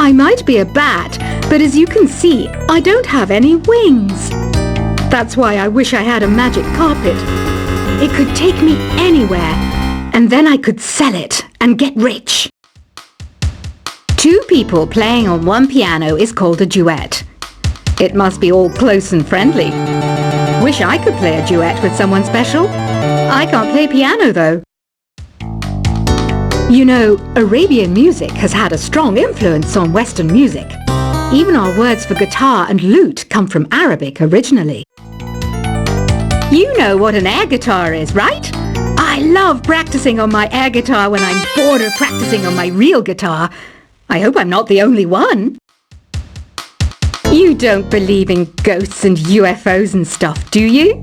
I might be a bat, but as you can see, I don't have any wings. That's why I wish I had a magic carpet. It could take me anywhere, and then I could sell it and get rich. Two people playing on one piano is called a duet. It must be all close and friendly. Wish I could play a duet with someone special. I can't play piano though. You know, Arabian music has had a strong influence on Western music. Even our words for guitar and lute come from Arabic originally. You know what an air guitar is, right? I love practicing on my air guitar when I'm bored of practicing on my real guitar. I hope I'm not the only one. You don't believe in ghosts and UFOs and stuff, do you?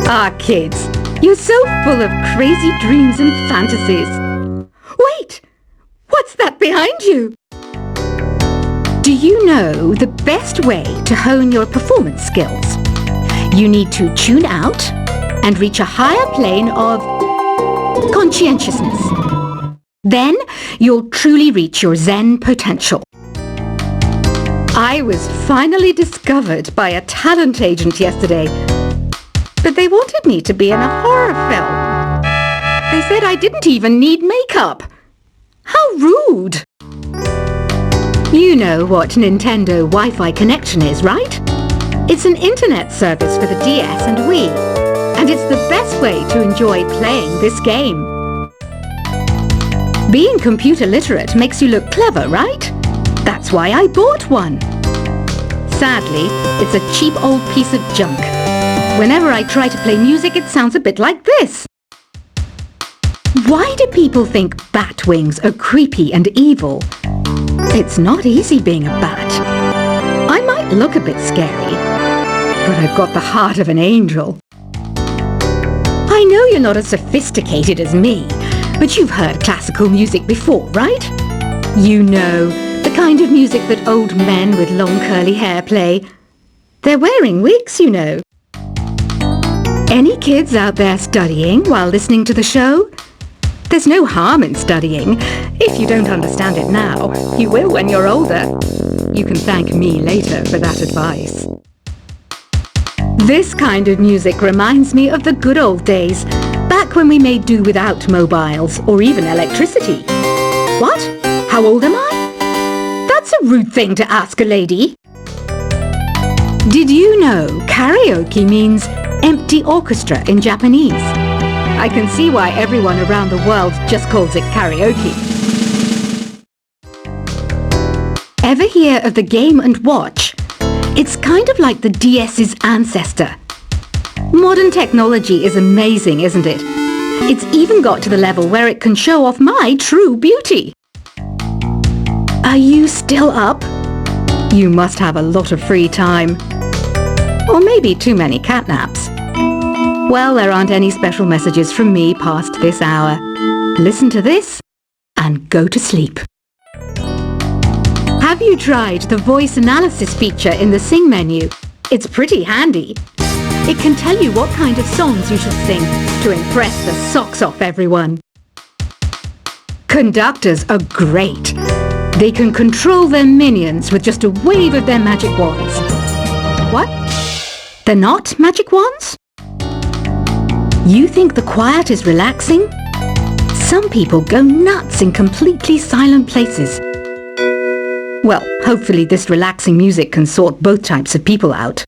Ah, kids, you're so full of crazy dreams and fantasies. Wait! What's that behind you? Do you know the best way to hone your performance skills? You need to tune out and reach a higher plane of conscientiousness. Then you'll truly reach your Zen potential. I was finally discovered by a talent agent yesterday, but they wanted me to be in a horror film. They said I didn't even need makeup. How rude! You know what Nintendo Wi-Fi connection is, right? It's an internet service for the DS and Wii, and it's the best way to enjoy playing this game. Being computer literate makes you look clever, right? That's why I bought one. Sadly, it's a cheap old piece of junk. Whenever I try to play music, it sounds a bit like this. Why do people think bat wings are creepy and evil? It's not easy being a bat. I might look a bit scary, but I've got the heart of an angel. I know you're not as sophisticated as me, but you've heard classical music before, right? You know, the kind of music that old men with long curly hair play. They're wearing wigs, you know. Any kids out there studying while listening to the show? There's no harm in studying. If you don't understand it now, you will when you're older. You can thank me later for that advice. This kind of music reminds me of the good old days, back when we made do without mobiles or even electricity. What? How old am I? That's a rude thing to ask a lady. Did you know karaoke means empty orchestra in Japanese? I can see why everyone around the world just calls it karaoke. Ever hear of the Game & Watch? It's kind of like the DS's ancestor. Modern technology is amazing, isn't it? It's even got to the level where it can show off my true beauty. Are you still up? You must have a lot of free time. Or maybe too many catnaps. Well, there aren't any special messages from me past this hour. Listen to this and go to sleep. Have you tried the voice analysis feature in the Sing menu? It's pretty handy. It can tell you what kind of songs you should sing to impress the socks off everyone. Conductors are great. They can control their minions with just a wave of their magic wands. What? They're not magic wands? You think the quiet is relaxing? Some people go nuts in completely silent places. Well, hopefully this relaxing music can sort both types of people out.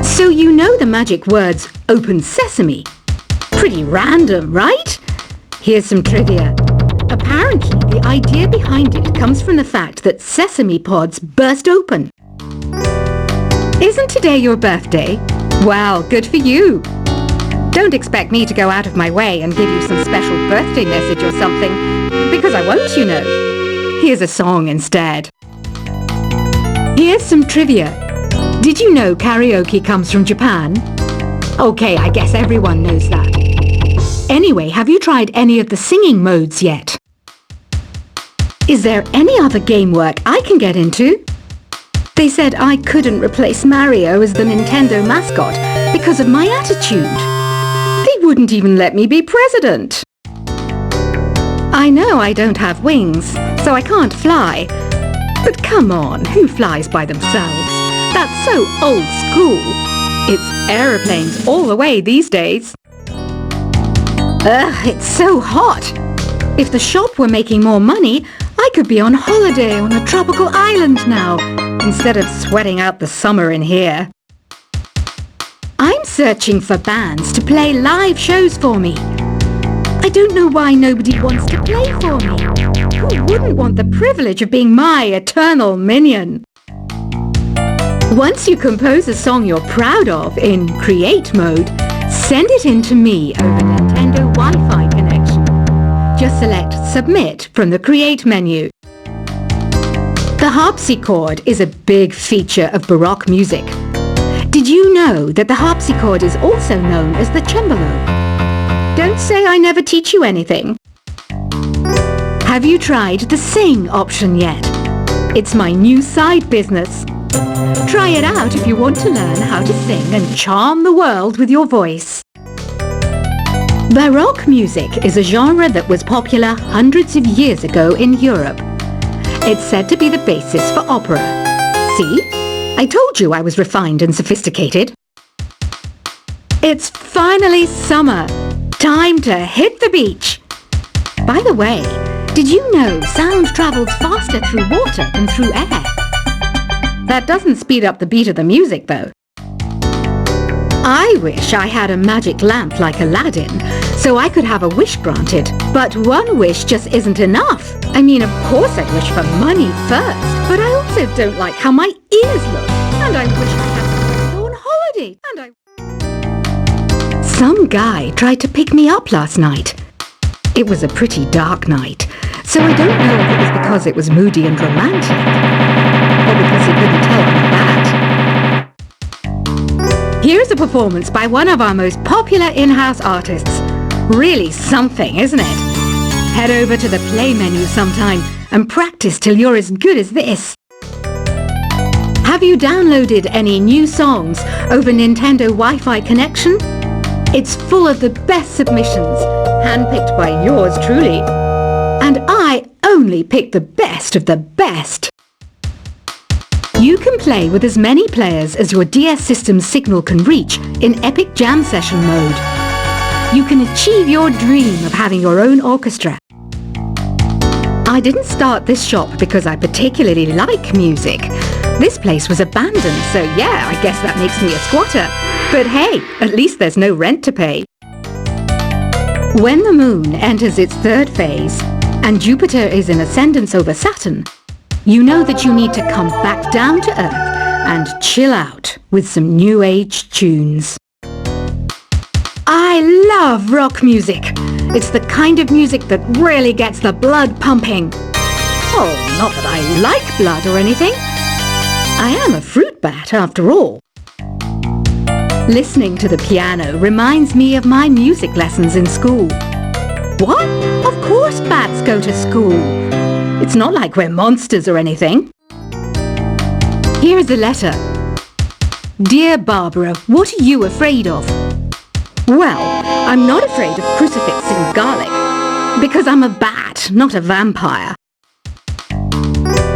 So you know the magic words open sesame? Pretty random, right? Here's some trivia. Apparently, the idea behind it comes from the fact that sesame pods burst open. Isn't today your birthday? Well, good for you. Don't expect me to go out of my way and give you some special birthday message or something, because I won't, you know. Here's a song instead. Here's some trivia. Did you know karaoke comes from Japan? Okay, I guess everyone knows that. Anyway, have you tried any of the singing modes yet? Is there any other game work I can get into? They said I couldn't replace Mario as the Nintendo mascot because of my attitude. They wouldn't even let me be president. I know I don't have wings, so I can't fly, But come on, who flies by themselves? That's so old school. It's aeroplanes all the way these days. Ugh, it's so hot. If the shop were making more money, I could be on holiday on a tropical island now, instead of sweating out the summer in here. I'm searching for bands to play live shows for me. I don't know why nobody wants to play for me. Who wouldn't want the privilege of being my eternal minion? Once you compose a song you're proud of in create mode, send it in to me over Nintendo Wi-Fi connection. Just select Submit from the Create menu. The harpsichord is a big feature of Baroque music. Did you know that the harpsichord is also known as the cembalo? Don't say I never teach you anything. Have you tried the Sing option yet? It's my new side business. Try it out if you want to learn how to sing and charm the world with your voice. Baroque music is a genre that was popular hundreds of years ago in Europe. It's said to be the basis for opera. See? I told you I was refined and sophisticated. It's finally summer. Time to hit the beach. By the way, did you know sound travels faster through water than through air? That doesn't speed up the beat of the music, though. I wish I had a magic lamp like Aladdin, so I could have a wish granted. But one wish just isn't enough. I mean, of course I'd wish for money first, but I also don't like how my ears look. And I wish I had somewhere to go on holiday. Some guy tried to pick me up last night. It was a pretty dark night, so I don't know if it was because it was moody and romantic, or because he couldn't tell I'm bad. Here's a performance by one of our most popular in-house artists. Really something, isn't it? Head over to the play menu sometime and practice till you're as good as this. Have you downloaded any new songs over Nintendo Wi-Fi connection? It's full of the best submissions, handpicked by yours truly. And I only pick the best of the best. You can play with as many players as your DS system's signal can reach in Epic Jam Session mode. You can achieve your dream of having your own orchestra. I didn't start this shop because I particularly like music. This place was abandoned, so yeah, I guess that makes me a squatter. But hey, at least there's no rent to pay. When the moon enters its third phase, and Jupiter is in ascendance over Saturn, you know that you need to come back down to Earth and chill out with some new age tunes. I love rock music. It's the kind of music that really gets the blood pumping. Oh, not that I like blood or anything. I am a fruit bat after all. Listening to the piano reminds me of my music lessons in school. What? Of course bats go to school. It's not like we're monsters or anything. Here's a letter. Dear Barbara, what are you afraid of? Well, I'm not afraid of crucifix and garlic, because I'm a bat, not a vampire.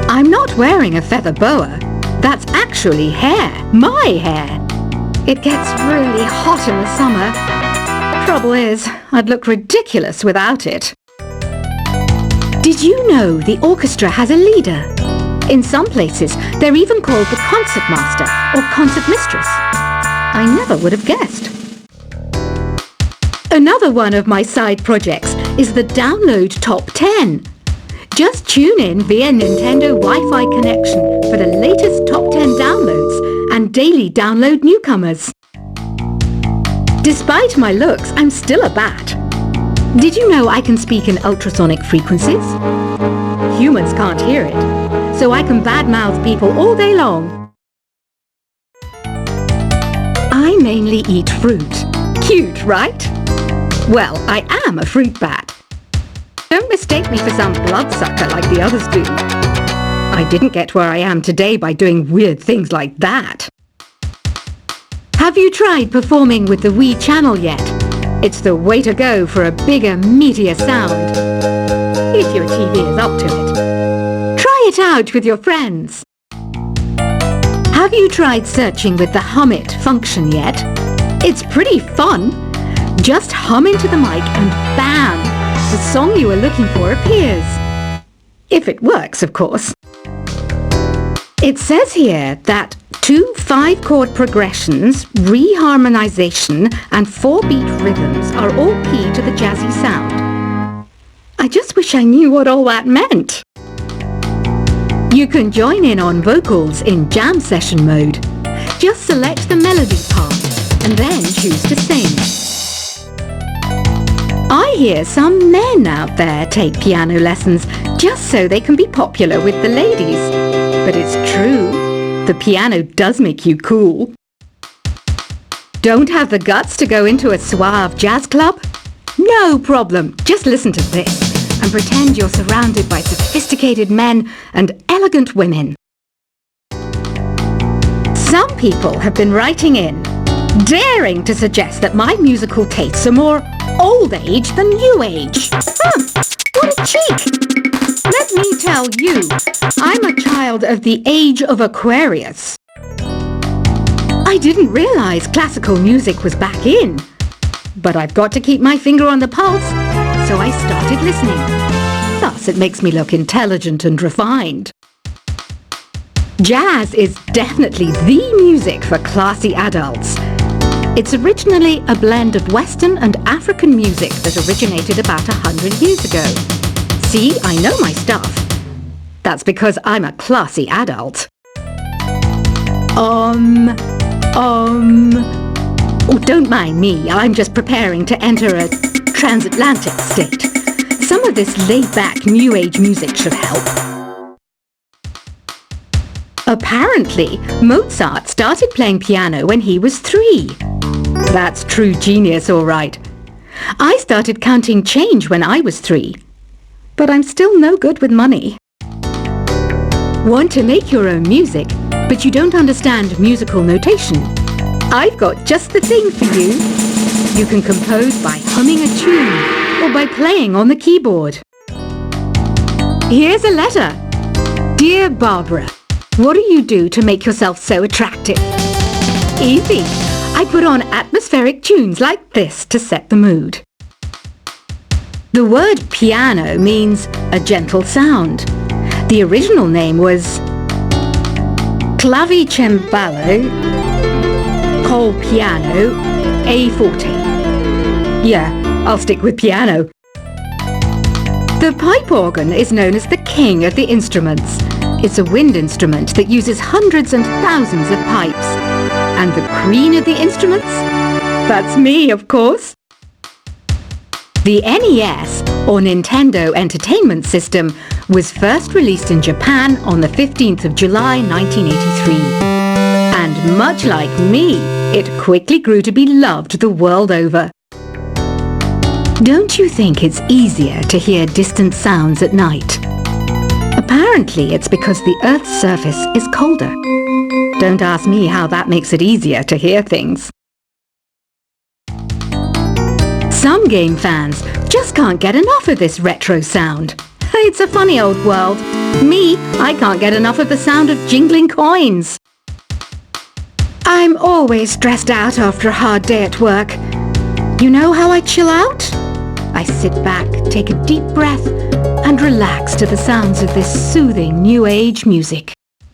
I'm not wearing a feather boa. That's actually hair, my hair. It gets really hot in the summer. Trouble is, I'd look ridiculous without it. Did you know the orchestra has a leader? In some places, they're even called the concert master or concert mistress. I never would have guessed. Another one of my side projects is the Download Top 10. Just tune in via Nintendo Wi-Fi connection for the latest Top 10 downloads and daily download newcomers. Despite my looks, I'm still a bat. Did you know I can speak in ultrasonic frequencies? Humans can't hear it, so I can badmouth people all day long. I mainly eat fruit. Cute, right? Well, I am a fruit bat. Don't mistake me for some bloodsucker like the others do. I didn't get where I am today by doing weird things like that. Have you tried performing with the Wii channel yet? It's the way to go for a bigger, meatier sound. If your TV is up to it. Try it out with your friends. Have you tried searching with the Hum It function yet? It's pretty fun. Just hum into the mic and bam! The song you are looking for appears. If it works, of course. It says here that 2 5-chord progressions, reharmonization and 4-beat rhythms are all key to the jazzy sound. I just wish I knew what all that meant. You can join in on vocals in jam session mode. Just select the melody part and then choose to sing. I hear some men out there take piano lessons just so they can be popular with the ladies. But it's true, the piano does make you cool. Don't have the guts to go into a suave jazz club? No problem, just listen to this and pretend you're surrounded by sophisticated men and elegant women. Some people have been writing in, daring to suggest that my musical tastes are more old age than new age. What a cheek! Let me tell you, I'm a child of the age of Aquarius. I didn't realize classical music was back in, but I've got to keep my finger on the pulse, so I started listening. Thus, it makes me look intelligent and refined. Jazz is definitely the music for classy adults. It's originally a blend of Western and African music that originated about 100 years ago. See, I know my stuff. That's because I'm a classy adult. Oh, don't mind me. I'm just preparing to enter a transatlantic state. Some of this laid-back New Age music should help. Apparently, Mozart started playing piano when he was 3. That's true genius, all right. I started counting change when I was 3. But I'm still no good with money. Want to make your own music, but you don't understand musical notation? I've got just the thing for you. You can compose by humming a tune or by playing on the keyboard. Here's a letter. Dear Barbara, what do you do to make yourself so attractive? Easy. I put on atmospheric tunes like this to set the mood. The word piano means a gentle sound. The original name was clavicembalo col piano a forte. Yeah, I'll stick with piano. The pipe organ is known as the king of the instruments. It's a wind instrument that uses hundreds and thousands of pipes. And the queen of the instruments? That's me, of course. The NES, or Nintendo Entertainment System, was first released in Japan on the 15th of July 1983. And much like me, it quickly grew to be loved the world over. Don't you think it's easier to hear distant sounds at night? Apparently it's because the Earth's surface is colder. Don't ask me how that makes it easier to hear things. Some game fans just can't get enough of this retro sound. It's a funny old world. Me, I can't get enough of the sound of jingling coins. I'm always stressed out after a hard day at work. You know how I chill out? I sit back, take a deep breath, and relax to the sounds of this soothing New Age music.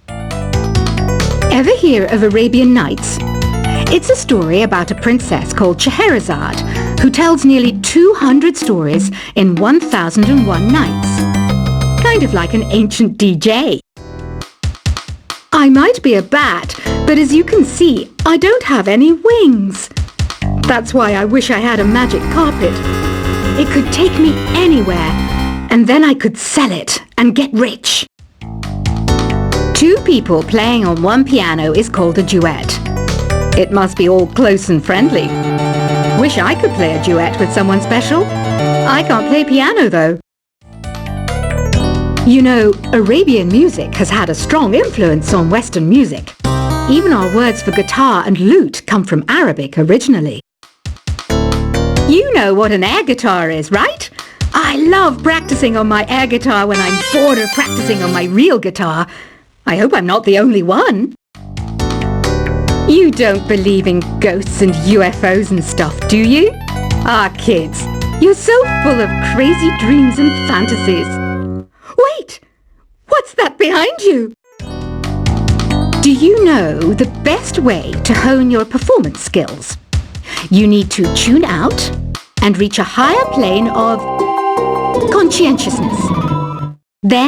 Ever hear of Arabian Nights? It's a story about a princess called Scheherazade who tells nearly 200 stories in 1001 nights. Kind of like an ancient DJ. I might be a bat, but as you can see, I don't have any wings. That's why I wish I had a magic carpet. It could take me anywhere, and then I could sell it and get rich. 2 people playing on one piano is called a duet. It must be all close and friendly. Wish I could play a duet with someone special. I can't play piano though. You know, Arabian music has had a strong influence on Western music. Even our words for guitar and lute come from Arabic originally. You know what an air guitar is, right? I love practicing on my air guitar when I'm bored of practicing on my real guitar. I hope I'm not the only one. You don't believe in ghosts and UFOs and stuff, do you? Ah, kids, you're so full of crazy dreams and fantasies. Wait! What's that behind you? Do you know the best way to hone your performance skills? You need to tune out and reach a higher plane of conscientiousness. Then